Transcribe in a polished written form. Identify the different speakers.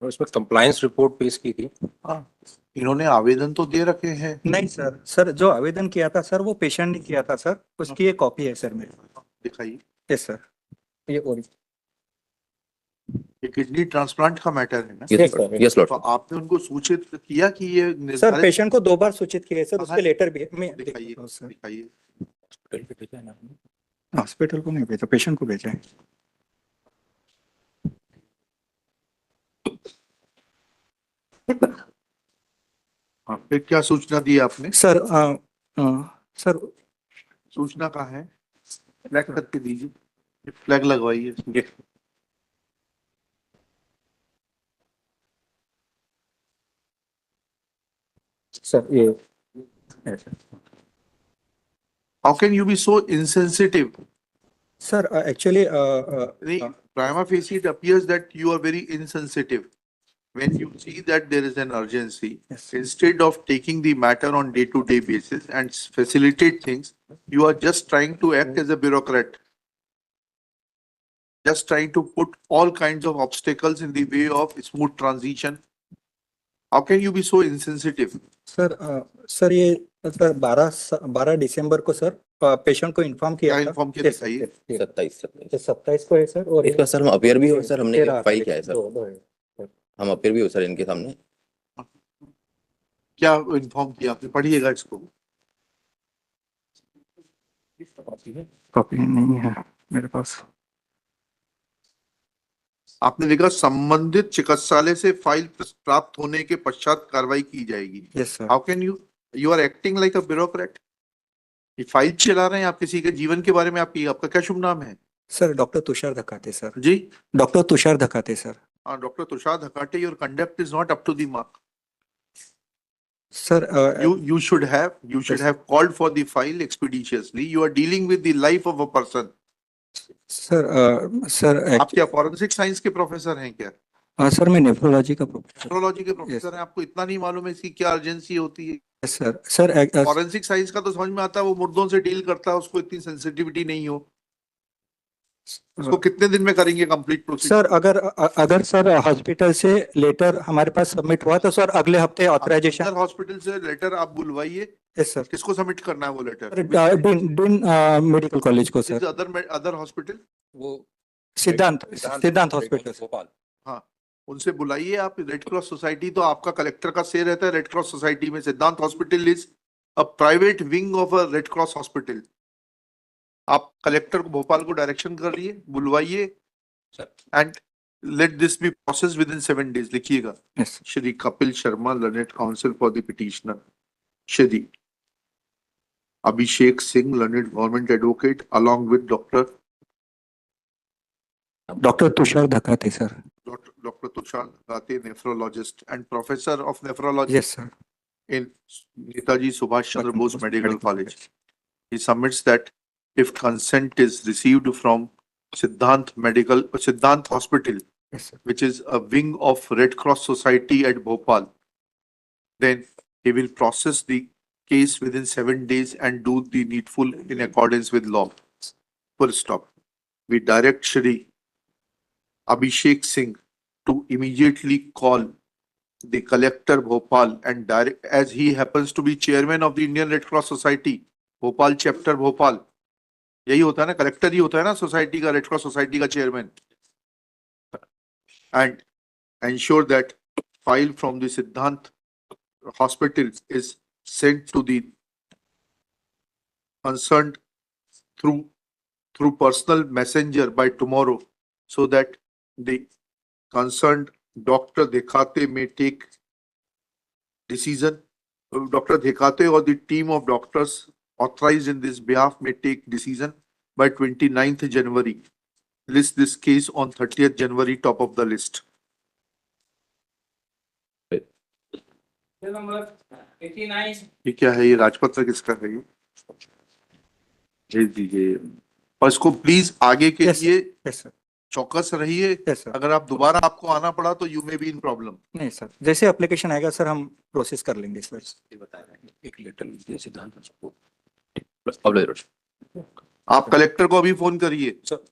Speaker 1: उसमें compliance report पेश की थी।
Speaker 2: हाँ, इन्होंने आवेदन तो दे रखे हैं।
Speaker 3: नहीं सर, सर जो आवेदन किया था सर वो पेशेंट ने किया था सर, उसकी एक कॉपी है सर मेरे पास।
Speaker 2: दिखाइए।
Speaker 3: यस सर, ये ओरिजिनल।
Speaker 2: ये किडनी ट्रांसप्लांट का मैटर है ना?
Speaker 1: यस सर, यस
Speaker 2: तो
Speaker 1: लॉर्ड।
Speaker 2: आपने उनको सूचित किया कि ये
Speaker 3: सर
Speaker 2: निर्धारित?
Speaker 3: पेशेंट को 2 बार सूचित किया है सर, उसके
Speaker 2: हाँ,
Speaker 3: लेटर भी है। मैं
Speaker 2: दिखाइए
Speaker 3: देखता हूँ सर।
Speaker 2: दिखाइए।
Speaker 3: हॉस्पिटल को नहीं भेजा, पेशेंट को भेजा है।
Speaker 2: हाँ, फिर क्या सूचना दी आपने?
Speaker 3: सर सर
Speaker 2: सूचना कहाँ है? फ्लैग करके दीजिए, फ्लैग लगवाइए इसमें।
Speaker 3: सर ये
Speaker 2: How can you be so insensitive?
Speaker 3: Sir actually
Speaker 2: Prima facie it appears that you are very insensitive. When you see that there is an urgency,
Speaker 3: Yes.
Speaker 2: instead of taking the matter on day-to-day basis and facilitate things, you are just trying to act as a bureaucrat. Just trying to put all kinds of obstacles in the way of smooth transition. How can you be so insensitive?
Speaker 3: Sir sir ये sir 12 दिसंबर को sir patient को inform किया
Speaker 2: क्या
Speaker 3: था।
Speaker 2: Inform किया?
Speaker 3: Yes,
Speaker 2: दिखाइए।
Speaker 3: yes, yes.
Speaker 1: 27
Speaker 3: ये 27 को है सर, और
Speaker 1: इसका सर हम अपियर भी हो सर, हमने
Speaker 3: 13
Speaker 1: फाइल किया है सर,
Speaker 3: दो है।
Speaker 1: हम अपियर भी हो सर इनके सामने।
Speaker 2: क्या इन्फॉर्म किया आपने? पढ़िएगा इसको।
Speaker 3: कॉपी नहीं है मेरे पास।
Speaker 2: आपने लिखा संबंधित चिकित्सालय से फाइल प्राप्त होने के पश्चात कार्रवाई की जाएगी।
Speaker 3: Yes sir.
Speaker 2: How can you are acting like a bureaucrat? ये फाइल चला रहे हैं आप किसी के जीवन के बारे में। आपका क्या शुभ नाम है?
Speaker 3: Sir doctor Tushar Dhakate sir.
Speaker 2: जी,
Speaker 3: डॉक्टर तुषार धकाते सर।
Speaker 2: हाँ, doctor Tushar Dhakate, your conduct is not up to the mark.
Speaker 3: Sir,
Speaker 2: You should have called for the file expeditiously. You are dealing with the life of a person.
Speaker 3: sir,
Speaker 2: आप क्या forensic science के professor हैं क्या?
Speaker 3: Sir मैं nephrology का professor.
Speaker 2: Nephrology के professor हैं, आपको इतना नहीं मालूम है इसकी क्या अर्जेंसी होती है?
Speaker 3: सर
Speaker 2: फॉरेंसिक साइंस का तो समझ में आता है, वो मुर्दों से डील करता है, उसको इतनी सेंसिटिविटी नहीं हो। उसको कितने दिन में करेंगे कंप्लीट प्रोसीजर?
Speaker 3: सर अगर सर हॉस्पिटल से लेटर हमारे पास सबमिट हुआ तो सर अगले हफ्ते ऑथराइजेशन।
Speaker 2: हॉस्पिटल से लेटर आप बुलवाइए।
Speaker 3: Yes sir.
Speaker 2: किसको सबमिट करना है वो लेटर?
Speaker 3: डीन मेडिकल कॉलेज को सर।
Speaker 2: Other hospital?
Speaker 1: वो
Speaker 3: सिद्धांत हॉस्पिटल
Speaker 1: भोपाल।
Speaker 2: हाँ, उनसे बुलाइए आप। रेड क्रॉस सोसाइटी तो आपका कलेक्टर का से रहता है। रेड क्रॉस सोसाइटी में Siddhant hospital is a private wing of a Red Cross hospital. आप कलेक्टर को भोपाल को डायरेक्शन करिए, बुलवाइए, and let this be process within 7 days. लिखिएगा, Shri Kapil Sharma, learned counsel for the petitioner, Shri Abhishek Singh, learned government advocate, along with
Speaker 3: doctor Tushar Dhakate sir.
Speaker 2: Dr. Tushar Dhakate, nephrologist and professor of nephrology.
Speaker 3: Yes sir.
Speaker 2: In Netaji Subhash Chandra Bose Medical College. He submits that if consent is received from Siddhant Hospital,
Speaker 3: Yes sir.
Speaker 2: which is a wing of Red Cross Society at Bhopal, then he will process the case within 7 days and do the needful in accordance with law. Full stop. We direct Shri Abhishek Singh to immediately call the collector Bhopal and direct, as he happens to be chairman of the Indian Red Cross Society, Bhopal chapter Bhopal. यही होता है ना, collector ही होता है ना society का, red cross society का chairman. And ensure that file from the Siddhant hospital is sent to the concerned through personal messenger by tomorrow, so that the concerned Dr. Dhekate may take decision. Dr. Dhekate or the team of doctors authorized in this behalf may take decision by 29th January. List this case on 30th January, top of the list. ये क्या है? ये राजपत्र किसका है? ये भेज दीजिए और इसको प्लीज आगे के लिए चौकस रहिए. अगर आप दोबारा आपको आना पड़ा तो you may be in problem.
Speaker 3: नहीं सर, जैसे एप्लीकेशन आएगा सर हम प्रोसेस कर लेंगे सर.
Speaker 1: ये बता रहे हैं एक लेटर लीजिए सिद्धांत को.
Speaker 2: आप कलेक्टर को अभी फोन करिए.
Speaker 3: सर